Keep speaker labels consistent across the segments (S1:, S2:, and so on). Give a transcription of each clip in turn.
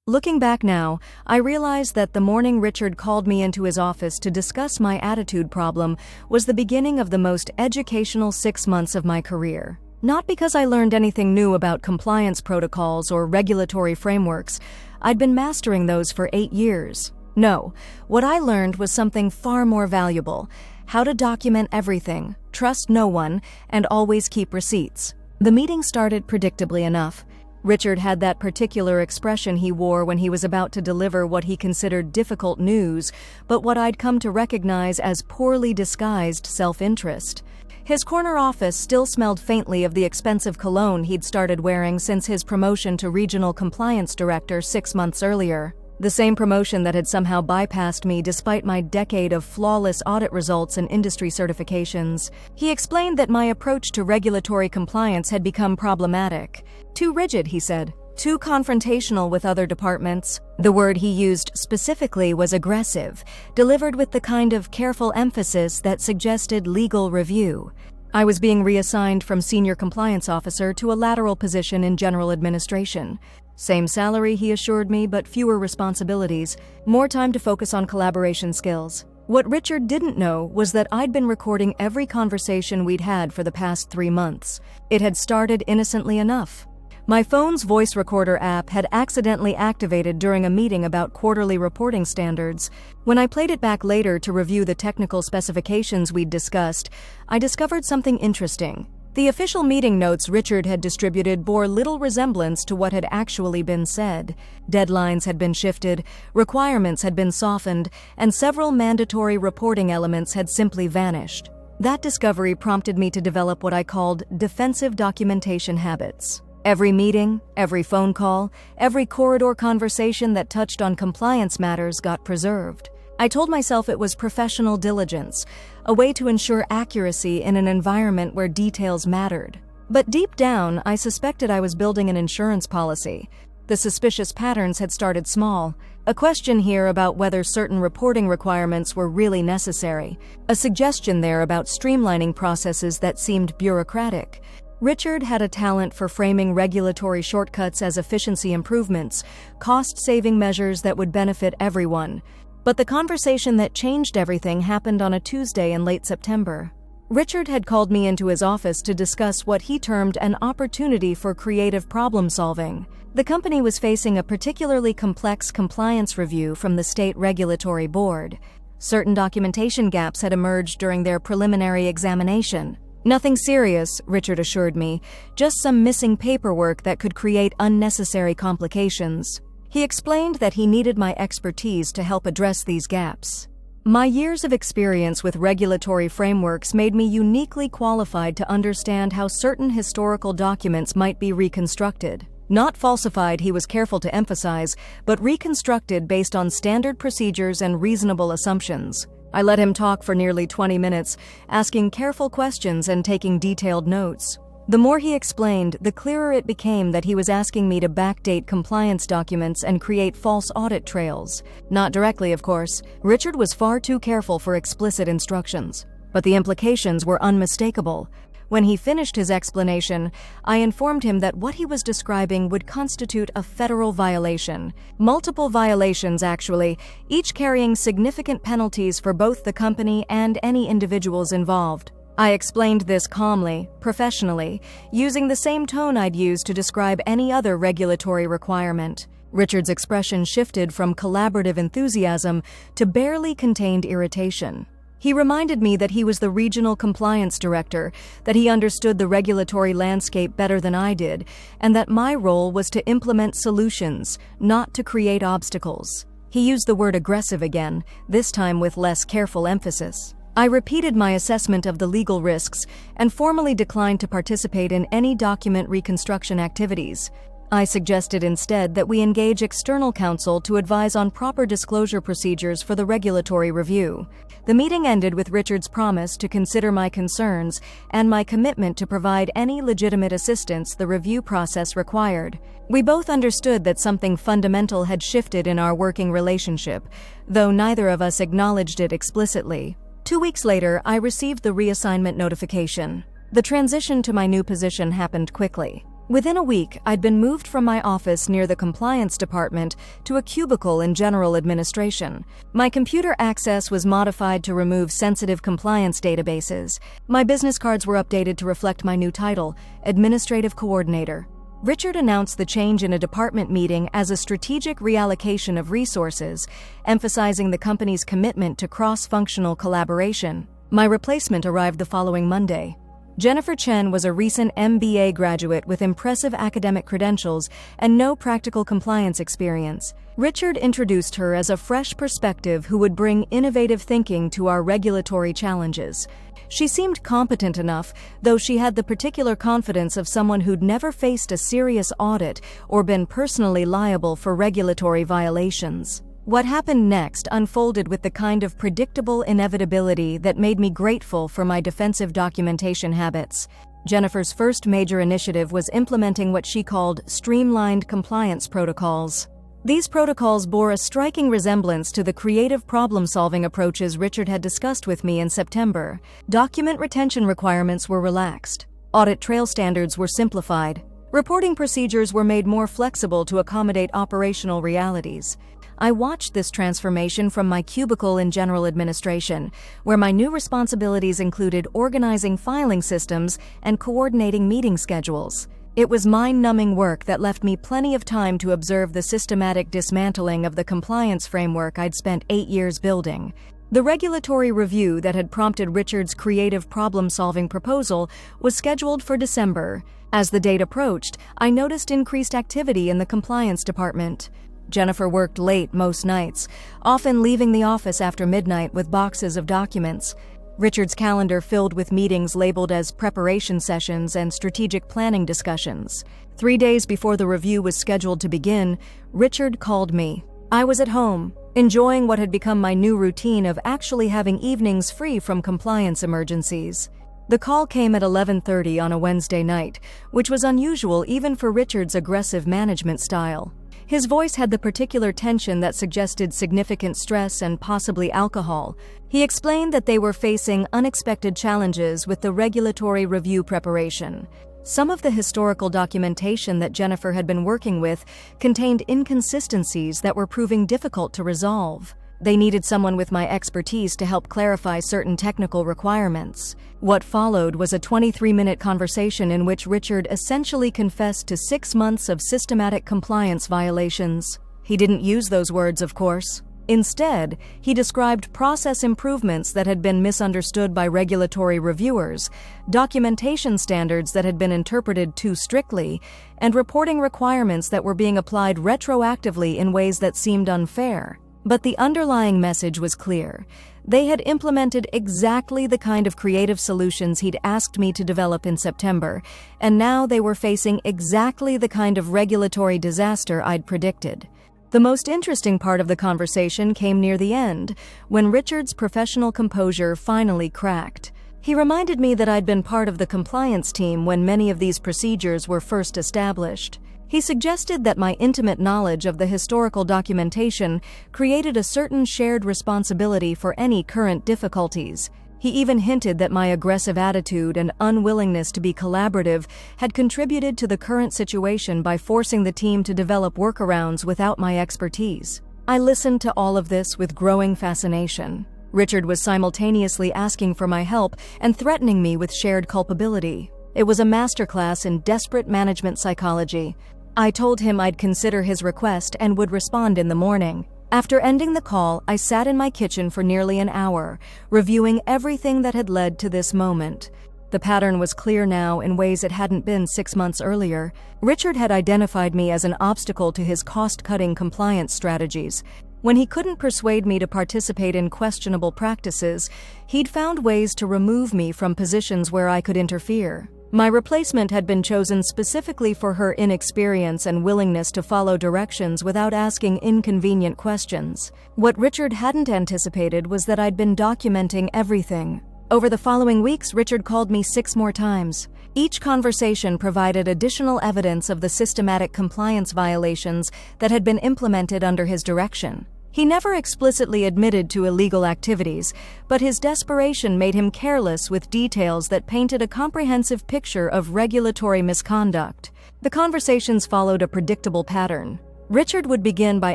S1: Looking back now, I realize that the morning Richard called me into his office to discuss my attitude problem was the beginning of the most educational 6 months of my career. Not because I learned anything new about compliance protocols or regulatory frameworks. I'd been mastering those for 8 years. No, what I learned was something far more valuable: how to document everything, trust no one, and always keep receipts. The meeting started predictably enough. Richard had that particular expression he wore when he was about to deliver what he considered difficult news, but what I'd come to recognize as poorly disguised self-interest. His corner office still smelled faintly of the expensive cologne he'd started wearing since his promotion to regional compliance director 6 months earlier. The same promotion that had somehow bypassed me despite my decade of flawless audit results and industry certifications. He explained that my approach to regulatory compliance had become problematic. Too rigid, he said. Too confrontational with other departments. The word he used specifically was aggressive, delivered with the kind of careful emphasis that suggested legal review. I was being reassigned from senior compliance officer to a lateral position in general administration. Same salary, he assured me, but fewer responsibilities, more time to focus on collaboration skills. What Richard didn't know was that I'd been recording every conversation we'd had for the past 3 months. It had started innocently enough. My phone's voice recorder app had accidentally activated during a meeting about quarterly reporting standards. When I played it back later to review the technical specifications we'd discussed, I discovered something interesting. The official meeting notes Richard had distributed bore little resemblance to what had actually been said. Deadlines had been shifted, requirements had been softened, and several mandatory reporting elements had simply vanished. That discovery prompted me to develop what I called defensive documentation habits. Every meeting, every phone call, every corridor conversation that touched on compliance matters got preserved. I told myself it was professional diligence, a way to ensure accuracy in an environment where details mattered. But deep down, I suspected I was building an insurance policy. The suspicious patterns had started small. A question here about whether certain reporting requirements were really necessary. A suggestion there about streamlining processes that seemed bureaucratic. Richard had a talent for framing regulatory shortcuts as efficiency improvements, cost-saving measures that would benefit everyone. But the conversation that changed everything happened on a Tuesday in late September. Richard had called me into his office to discuss what he termed an opportunity for creative problem-solving. The company was facing a particularly complex compliance review from the state regulatory board. Certain documentation gaps had emerged during their preliminary examination. Nothing serious, Richard assured me, just some missing paperwork that could create unnecessary complications. He explained that he needed my expertise to help address these gaps. My years of experience with regulatory frameworks made me uniquely qualified to understand how certain historical documents might be reconstructed. Not falsified, he was careful to emphasize, but reconstructed based on standard procedures and reasonable assumptions. I let him talk for nearly 20 minutes, asking careful questions and taking detailed notes. The more he explained, the clearer it became that he was asking me to backdate compliance documents and create false audit trails. Not directly, of course. Richard was far too careful for explicit instructions. But the implications were unmistakable. When he finished his explanation, I informed him that what he was describing would constitute a federal violation. Multiple violations, actually, each carrying significant penalties for both the company and any individuals involved. I explained this calmly, professionally, using the same tone I'd use to describe any other regulatory requirement. Richard's expression shifted from collaborative enthusiasm to barely contained irritation. He reminded me that he was the regional compliance director, that he understood the regulatory landscape better than I did, and that my role was to implement solutions, not to create obstacles. He used the word aggressive again, this time with less careful emphasis. I repeated my assessment of the legal risks and formally declined to participate in any document reconstruction activities. I suggested instead that we engage external counsel to advise on proper disclosure procedures for the regulatory review. The meeting ended with Richard's promise to consider my concerns and my commitment to provide any legitimate assistance the review process required. We both understood that something fundamental had shifted in our working relationship, though neither of us acknowledged it explicitly. 2 weeks later, I received the reassignment notification. The transition to my new position happened quickly. Within a week, I'd been moved from my office near the compliance department to a cubicle in general administration. My computer access was modified to remove sensitive compliance databases. My business cards were updated to reflect my new title, Administrative Coordinator. Richard announced the change in a department meeting as a strategic reallocation of resources, emphasizing the company's commitment to cross-functional collaboration. My replacement arrived the following Monday. Jennifer Chen was a recent MBA graduate with impressive academic credentials and no practical compliance experience. Richard introduced her as a fresh perspective who would bring innovative thinking to our regulatory challenges. She seemed competent enough, though she had the particular confidence of someone who'd never faced a serious audit or been personally liable for regulatory violations. What happened next unfolded with the kind of predictable inevitability that made me grateful for my defensive documentation habits. Jennifer's first major initiative was implementing what she called streamlined compliance protocols. These protocols bore a striking resemblance to the creative problem-solving approaches Richard had discussed with me in September. Document retention requirements were relaxed. Audit trail standards were simplified. Reporting procedures were made more flexible to accommodate operational realities. I watched this transformation from my cubicle in general administration, where my new responsibilities included organizing filing systems and coordinating meeting schedules. It was mind-numbing work that left me plenty of time to observe the systematic dismantling of the compliance framework I'd spent 8 years building. The regulatory review that had prompted Richard's creative problem-solving proposal was scheduled for December. As the date approached, I noticed increased activity in the compliance department. Jennifer worked late most nights, often leaving the office after midnight with boxes of documents. Richard's calendar filled with meetings labeled as preparation sessions and strategic planning discussions. 3 days before the review was scheduled to begin, Richard called me. I was at home, enjoying what had become my new routine of actually having evenings free from compliance emergencies. The call came at 11:30 on a Wednesday night, which was unusual even for Richard's aggressive management style. His voice had the particular tension that suggested significant stress and possibly alcohol. He explained that they were facing unexpected challenges with the regulatory review preparation. Some of the historical documentation that Jennifer had been working with contained inconsistencies that were proving difficult to resolve. They needed someone with my expertise to help clarify certain technical requirements. What followed was a 23-minute conversation in which Richard essentially confessed to 6 months of systematic compliance violations. He didn't use those words, of course. Instead, he described process improvements that had been misunderstood by regulatory reviewers, documentation standards that had been interpreted too strictly, and reporting requirements that were being applied retroactively in ways that seemed unfair. But the underlying message was clear. They had implemented exactly the kind of creative solutions he'd asked me to develop in September, and now they were facing exactly the kind of regulatory disaster I'd predicted. The most interesting part of the conversation came near the end, when Richard's professional composure finally cracked. He reminded me that I'd been part of the compliance team when many of these procedures were first established. He suggested that my intimate knowledge of the historical documentation created a certain shared responsibility for any current difficulties. He even hinted that my aggressive attitude and unwillingness to be collaborative had contributed to the current situation by forcing the team to develop workarounds without my expertise. I listened to all of this with growing fascination. Richard was simultaneously asking for my help and threatening me with shared culpability. It was a masterclass in desperate management psychology. I told him I'd consider his request and would respond in the morning. After ending the call, I sat in my kitchen for nearly an hour, reviewing everything that had led to this moment. The pattern was clear now in ways it hadn't been 6 months earlier. Richard had identified me as an obstacle to his cost-cutting compliance strategies. When he couldn't persuade me to participate in questionable practices, he'd found ways to remove me from positions where I could interfere. My replacement had been chosen specifically for her inexperience and willingness to follow directions without asking inconvenient questions. What Richard hadn't anticipated was that I'd been documenting everything. Over the following weeks, Richard called me 6 more times. Each conversation provided additional evidence of the systematic compliance violations that had been implemented under his direction. He never explicitly admitted to illegal activities, but his desperation made him careless with details that painted a comprehensive picture of regulatory misconduct. The conversations followed a predictable pattern. Richard would begin by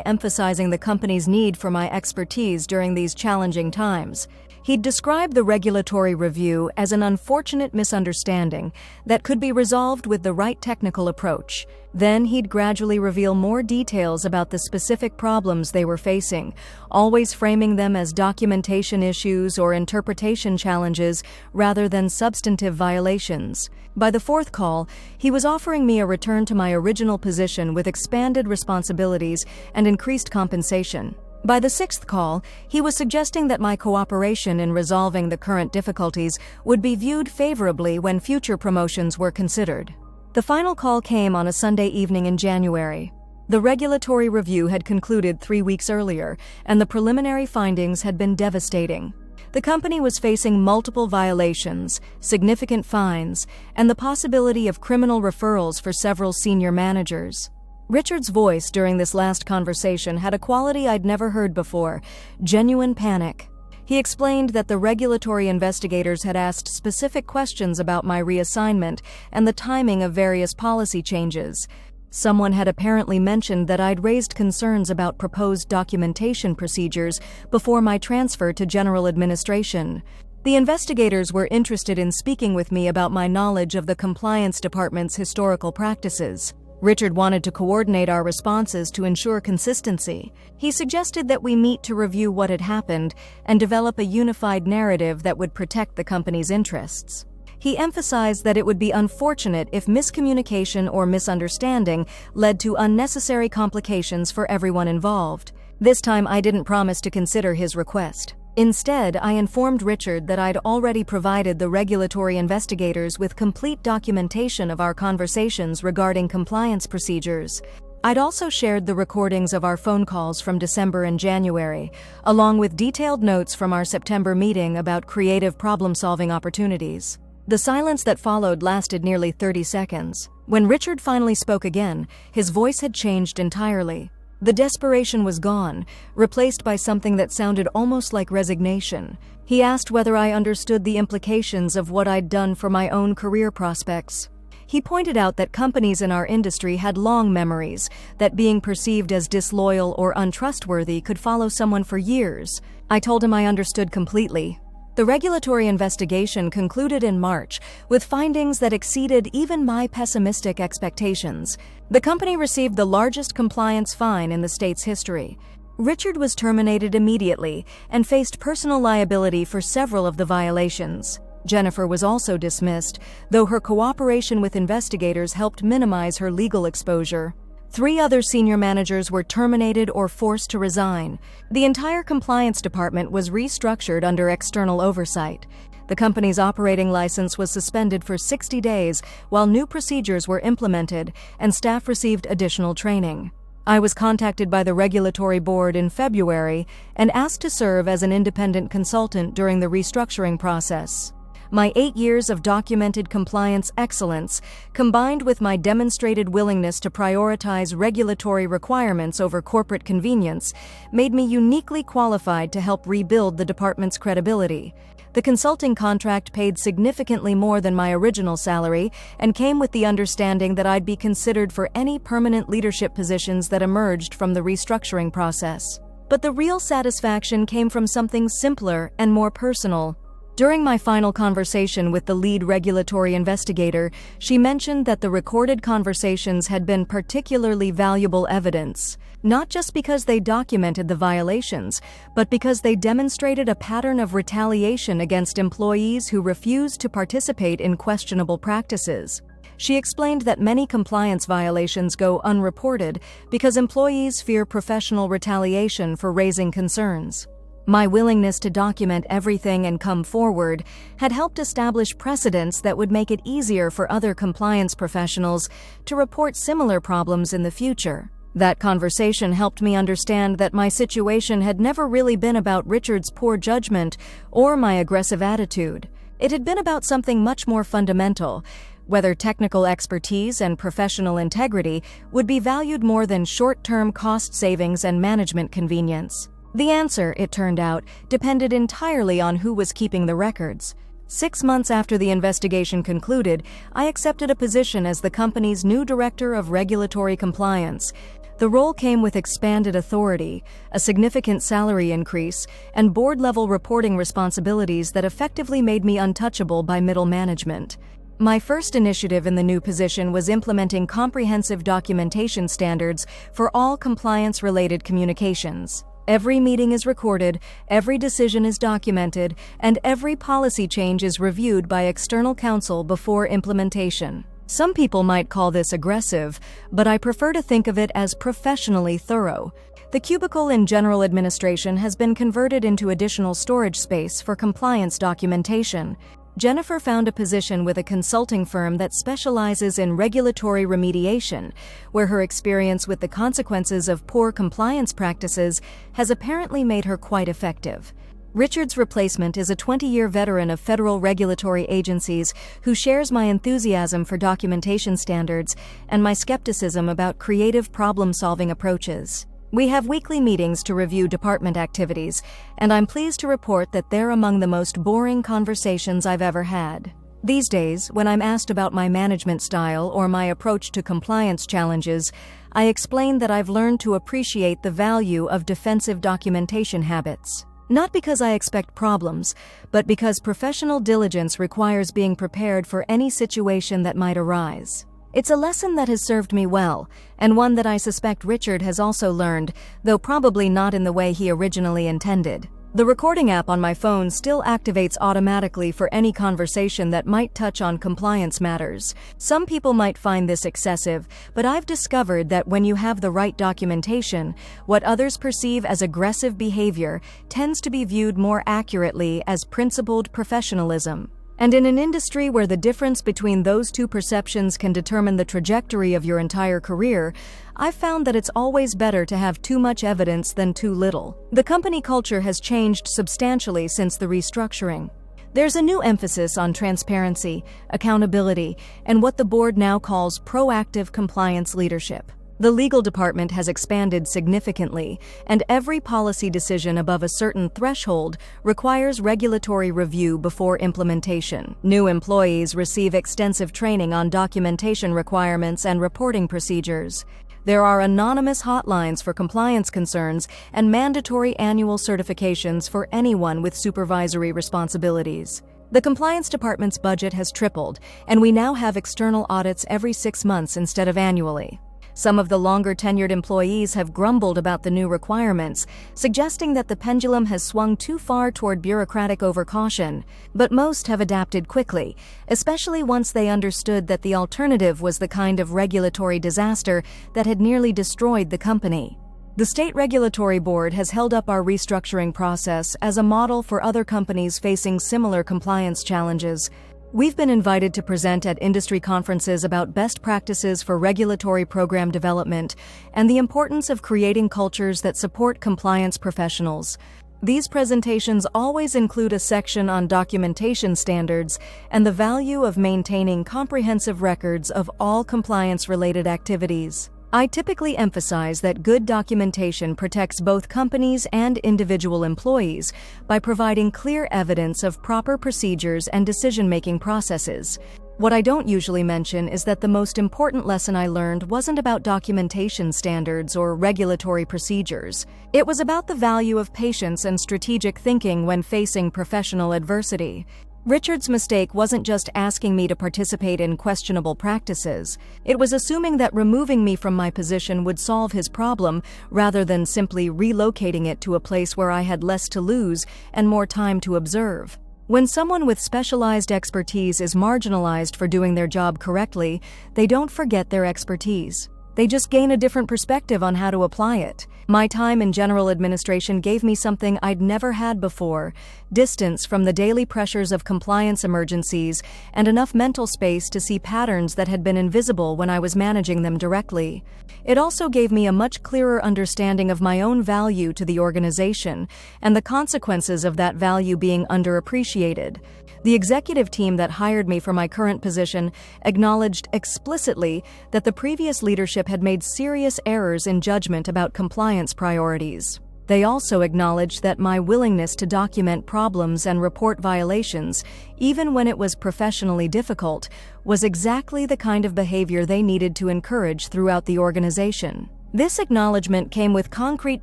S1: emphasizing the company's need for my expertise during these challenging times. He'd describe the regulatory review as an unfortunate misunderstanding that could be resolved with the right technical approach. Then he'd gradually reveal more details about the specific problems they were facing, always framing them as documentation issues or interpretation challenges rather than substantive violations. By the fourth call, he was offering me a return to my original position with expanded responsibilities and increased compensation. By the sixth call, he was suggesting that my cooperation in resolving the current difficulties would be viewed favorably when future promotions were considered. The final call came on a Sunday evening in January. The regulatory review had concluded 3 weeks earlier, and the preliminary findings had been devastating. The company was facing multiple violations, significant fines, and the possibility of criminal referrals for several senior managers. Richard's voice during this last conversation had a quality I'd never heard before: genuine panic. He explained that the regulatory investigators had asked specific questions about my reassignment and the timing of various policy changes. Someone had apparently mentioned that I'd raised concerns about proposed documentation procedures before my transfer to general administration. The investigators were interested in speaking with me about my knowledge of the compliance department's historical practices. Richard wanted to coordinate our responses to ensure consistency. He suggested that we meet to review what had happened and develop a unified narrative that would protect the company's interests. He emphasized that it would be unfortunate if miscommunication or misunderstanding led to unnecessary complications for everyone involved. This time I didn't promise to consider his request. Instead, I informed Richard that I'd already provided the regulatory investigators with complete documentation of our conversations regarding compliance procedures. I'd also shared the recordings of our phone calls from December and January, along with detailed notes from our September meeting about creative problem-solving opportunities. The silence that followed lasted nearly 30 seconds. When Richard finally spoke again, his voice had changed entirely. The desperation was gone, replaced by something that sounded almost like resignation. He asked whether I understood the implications of what I'd done for my own career prospects. He pointed out that companies in our industry had long memories, that being perceived as disloyal or untrustworthy could follow someone for years. I told him I understood completely. The regulatory investigation concluded in March with findings that exceeded even my pessimistic expectations. The company received the largest compliance fine in the state's history. Richard was terminated immediately and faced personal liability for several of the violations. Jennifer was also dismissed, though her cooperation with investigators helped minimize her legal exposure. 3 other senior managers were terminated or forced to resign. The entire compliance department was restructured under external oversight. The company's operating license was suspended for 60 days while new procedures were implemented and staff received additional training. I was contacted by the regulatory board in February and asked to serve as an independent consultant during the restructuring process. My 8 years of documented compliance excellence, combined with my demonstrated willingness to prioritize regulatory requirements over corporate convenience, made me uniquely qualified to help rebuild the department's credibility. The consulting contract paid significantly more than my original salary and came with the understanding that I'd be considered for any permanent leadership positions that emerged from the restructuring process. But the real satisfaction came from something simpler and more personal. During my final conversation with the lead regulatory investigator, she mentioned that the recorded conversations had been particularly valuable evidence, not just because they documented the violations, but because they demonstrated a pattern of retaliation against employees who refused to participate in questionable practices. She explained that many compliance violations go unreported because employees fear professional retaliation for raising concerns. My willingness to document everything and come forward had helped establish precedents that would make it easier for other compliance professionals to report similar problems in the future. That conversation helped me understand that my situation had never really been about Richard's poor judgment or my aggressive attitude. It had been about something much more fundamental, whether technical expertise and professional integrity would be valued more than short-term cost savings and management convenience. The answer, it turned out, depended entirely on who was keeping the records. 6 months after the investigation concluded, I accepted a position as the company's new Director of Regulatory Compliance. The role came with expanded authority, a significant salary increase, and board-level reporting responsibilities that effectively made me untouchable by middle management. My first initiative in the new position was implementing comprehensive documentation standards for all compliance-related communications. Every meeting is recorded, every decision is documented, and every policy change is reviewed by external counsel before implementation. Some people might call this aggressive, but I prefer to think of it as professionally thorough. The cubicle in general administration has been converted into additional storage space for compliance documentation. Jennifer found a position with a consulting firm that specializes in regulatory remediation, where her experience with the consequences of poor compliance practices has apparently made her quite effective. Richard's replacement is a 20-year veteran of federal regulatory agencies who shares my enthusiasm for documentation standards and my skepticism about creative problem-solving approaches. We have weekly meetings to review department activities, and I'm pleased to report that they're among the most boring conversations I've ever had. These days, when I'm asked about my management style or my approach to compliance challenges, I explain that I've learned to appreciate the value of defensive documentation habits. Not because I expect problems, but because professional diligence requires being prepared for any situation that might arise. It's a lesson that has served me well, and one that I suspect Richard has also learned, though probably not in the way he originally intended. The recording app on my phone still activates automatically for any conversation that might touch on compliance matters. Some people might find this excessive, but I've discovered that when you have the right documentation, what others perceive as aggressive behavior tends to be viewed more accurately as principled professionalism. And in an industry where the difference between those two perceptions can determine the trajectory of your entire career, I've found that it's always better to have too much evidence than too little. The company culture has changed substantially since the restructuring. There's a new emphasis on transparency, accountability, and what the board now calls proactive compliance leadership. The legal department has expanded significantly, and every policy decision above a certain threshold requires regulatory review before implementation. New employees receive extensive training on documentation requirements and reporting procedures. There are anonymous hotlines for compliance concerns and mandatory annual certifications for anyone with supervisory responsibilities. The compliance department's budget has tripled, and we now have external audits every 6 months instead of annually. Some of the longer-tenured employees have grumbled about the new requirements, suggesting that the pendulum has swung too far toward bureaucratic overcaution, but most have adapted quickly, especially once they understood that the alternative was the kind of regulatory disaster that had nearly destroyed the company. The State Regulatory Board has held up our restructuring process as a model for other companies facing similar compliance challenges. We've been invited to present at industry conferences about best practices for regulatory program development and the importance of creating cultures that support compliance professionals. These presentations always include a section on documentation standards and the value of maintaining comprehensive records of all compliance-related activities. I typically emphasize that good documentation protects both companies and individual employees by providing clear evidence of proper procedures and decision-making processes. What I don't usually mention is that the most important lesson I learned wasn't about documentation standards or regulatory procedures. It was about the value of patience and strategic thinking when facing professional adversity. Richard's mistake wasn't just asking me to participate in questionable practices. It was assuming that removing me from my position would solve his problem rather than simply relocating it to a place where I had less to lose and more time to observe. When someone with specialized expertise is marginalized for doing their job correctly, they don't forget their expertise. They just gain a different perspective on how to apply it. My time in general administration gave me something I'd never had before: distance from the daily pressures of compliance emergencies and enough mental space to see patterns that had been invisible when I was managing them directly. It also gave me a much clearer understanding of my own value to the organization and the consequences of that value being underappreciated. The executive team that hired me for my current position acknowledged explicitly that the previous leadership had made serious errors in judgment about compliance priorities. They also acknowledged that my willingness to document problems and report violations, even when it was professionally difficult, was exactly the kind of behavior they needed to encourage throughout the organization. This acknowledgement came with concrete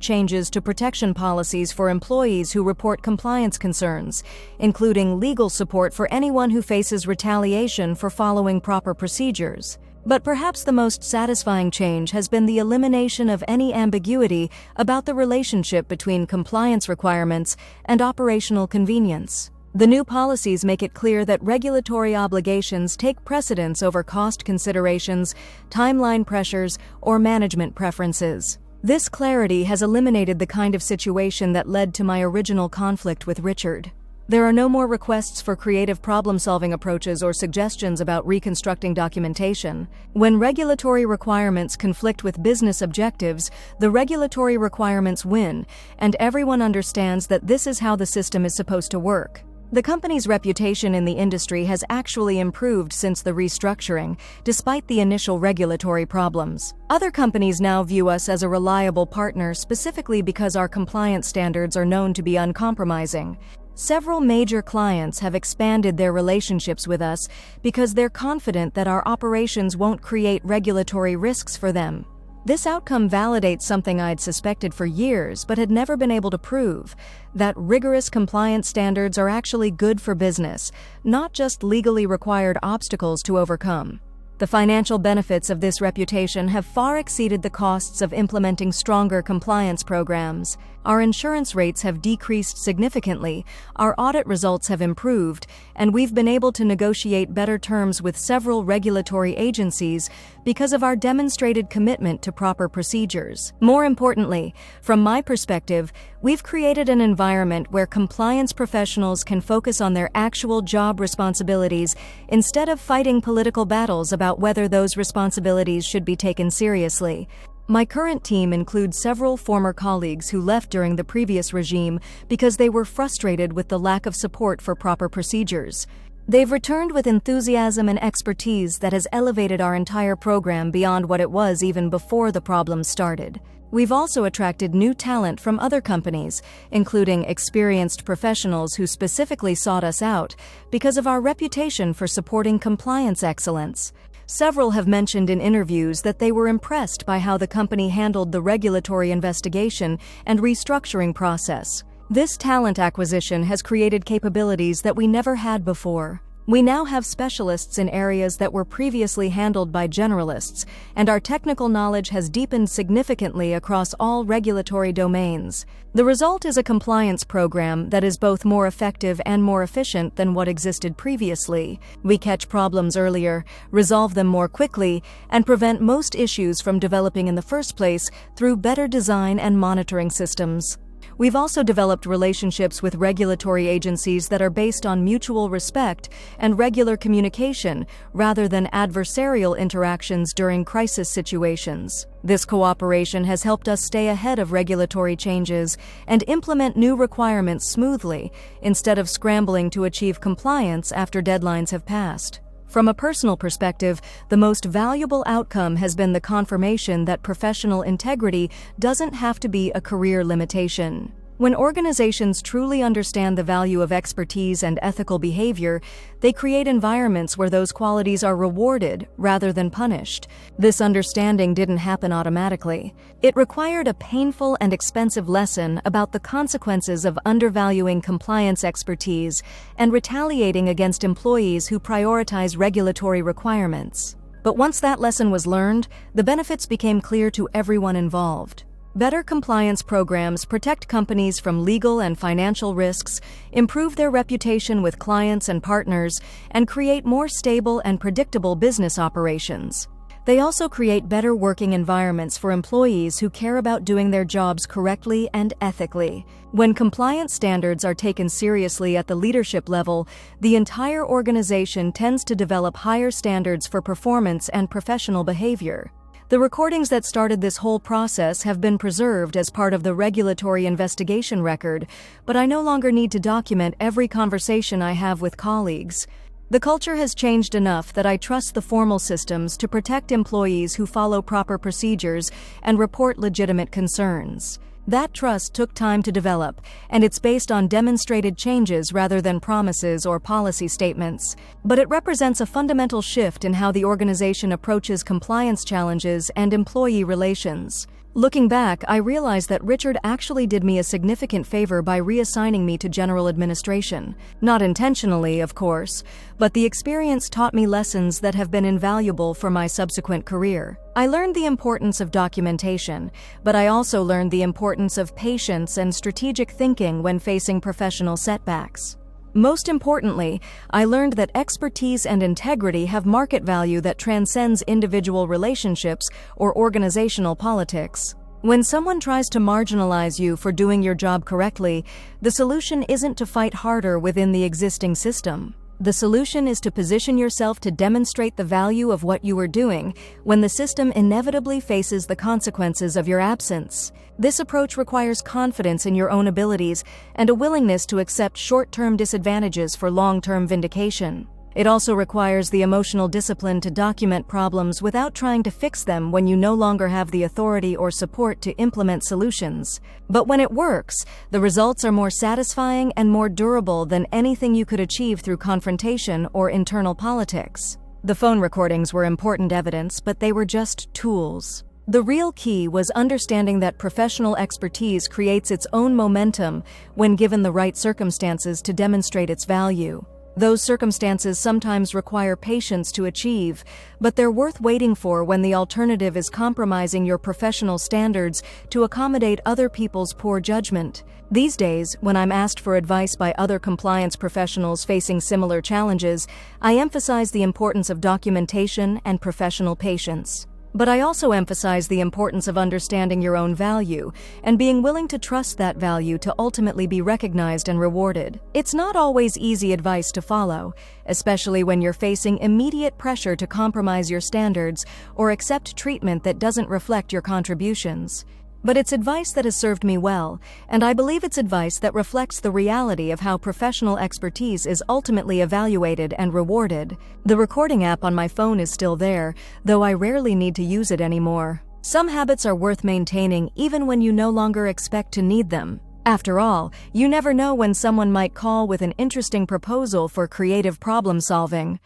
S1: changes to protection policies for employees who report compliance concerns, including legal support for anyone who faces retaliation for following proper procedures. But perhaps the most satisfying change has been the elimination of any ambiguity about the relationship between compliance requirements and operational convenience. The new policies make it clear that regulatory obligations take precedence over cost considerations, timeline pressures, or management preferences. This clarity has eliminated the kind of situation that led to my original conflict with Richard. There are no more requests for creative problem-solving approaches or suggestions about reconstructing documentation. When regulatory requirements conflict with business objectives, the regulatory requirements win, and everyone understands that this is how the system is supposed to work. The company's reputation in the industry has actually improved since the restructuring, despite the initial regulatory problems. Other companies now view us as a reliable partner specifically because our compliance standards are known to be uncompromising. Several major clients have expanded their relationships with us because they're confident that our operations won't create regulatory risks for them. This outcome validates something I'd suspected for years but had never been able to prove, that rigorous compliance standards are actually good for business, not just legally required obstacles to overcome. The financial benefits of this reputation have far exceeded the costs of implementing stronger compliance programs. Our insurance rates have decreased significantly, our audit results have improved, and we've been able to negotiate better terms with several regulatory agencies because of our demonstrated commitment to proper procedures. More importantly, from my perspective, we've created an environment where compliance professionals can focus on their actual job responsibilities instead of fighting political battles about whether those responsibilities should be taken seriously. My current team includes several former colleagues who left during the previous regime because they were frustrated with the lack of support for proper procedures. They've returned with enthusiasm and expertise that has elevated our entire program beyond what it was even before the problems started. We've also attracted new talent from other companies, including experienced professionals who specifically sought us out because of our reputation for supporting compliance excellence. Several have mentioned in interviews that they were impressed by how the company handled the regulatory investigation and restructuring process. This talent acquisition has created capabilities that we never had before. We now have specialists in areas that were previously handled by generalists, and our technical knowledge has deepened significantly across all regulatory domains. The result is a compliance program that is both more effective and more efficient than what existed previously. We catch problems earlier, resolve them more quickly, and prevent most issues from developing in the first place through better design and monitoring systems. We've also developed relationships with regulatory agencies that are based on mutual respect and regular communication rather than adversarial interactions during crisis situations. This cooperation has helped us stay ahead of regulatory changes and implement new requirements smoothly instead of scrambling to achieve compliance after deadlines have passed. From a personal perspective, the most valuable outcome has been the confirmation that professional integrity doesn't have to be a career limitation. When organizations truly understand the value of expertise and ethical behavior, they create environments where those qualities are rewarded rather than punished. This understanding didn't happen automatically. It required a painful and expensive lesson about the consequences of undervaluing compliance expertise and retaliating against employees who prioritize regulatory requirements. But once that lesson was learned, the benefits became clear to everyone involved. Better compliance programs protect companies from legal and financial risks, improve their reputation with clients and partners, and create more stable and predictable business operations. They also create better working environments for employees who care about doing their jobs correctly and ethically. When compliance standards are taken seriously at the leadership level, the entire organization tends to develop higher standards for performance and professional behavior. The recordings that started this whole process have been preserved as part of the regulatory investigation record, but I no longer need to document every conversation I have with colleagues. The culture has changed enough that I trust the formal systems to protect employees who follow proper procedures and report legitimate concerns. That trust took time to develop, and it's based on demonstrated changes rather than promises or policy statements. But it represents a fundamental shift in how the organization approaches compliance challenges and employee relations. Looking back, I realize that Richard actually did me a significant favor by reassigning me to general administration. Not intentionally, of course, but the experience taught me lessons that have been invaluable for my subsequent career. I learned the importance of documentation, but I also learned the importance of patience and strategic thinking when facing professional setbacks. Most importantly, I learned that expertise and integrity have market value that transcends individual relationships or organizational politics. When someone tries to marginalize you for doing your job correctly, the solution isn't to fight harder within the existing system. The solution is to position yourself to demonstrate the value of what you are doing when the system inevitably faces the consequences of your absence. This approach requires confidence in your own abilities and a willingness to accept short-term disadvantages for long-term vindication. It also requires the emotional discipline to document problems without trying to fix them when you no longer have the authority or support to implement solutions. But when it works, the results are more satisfying and more durable than anything you could achieve through confrontation or internal politics. The phone recordings were important evidence, but they were just tools. The real key was understanding that professional expertise creates its own momentum when given the right circumstances to demonstrate its value. Those circumstances sometimes require patience to achieve, but they're worth waiting for when the alternative is compromising your professional standards to accommodate other people's poor judgment. These days, when I'm asked for advice by other compliance professionals facing similar challenges, I emphasize the importance of documentation and professional patience. But I also emphasize the importance of understanding your own value and being willing to trust that value to ultimately be recognized and rewarded. It's not always easy advice to follow, especially when you're facing immediate pressure to compromise your standards or accept treatment that doesn't reflect your contributions. But it's advice that has served me well, and I believe it's advice that reflects the reality of how professional expertise is ultimately evaluated and rewarded. The recording app on my phone is still there, though I rarely need to use it anymore. Some habits are worth maintaining even when you no longer expect to need them. After all, you never know when someone might call with an interesting proposal for creative problem solving.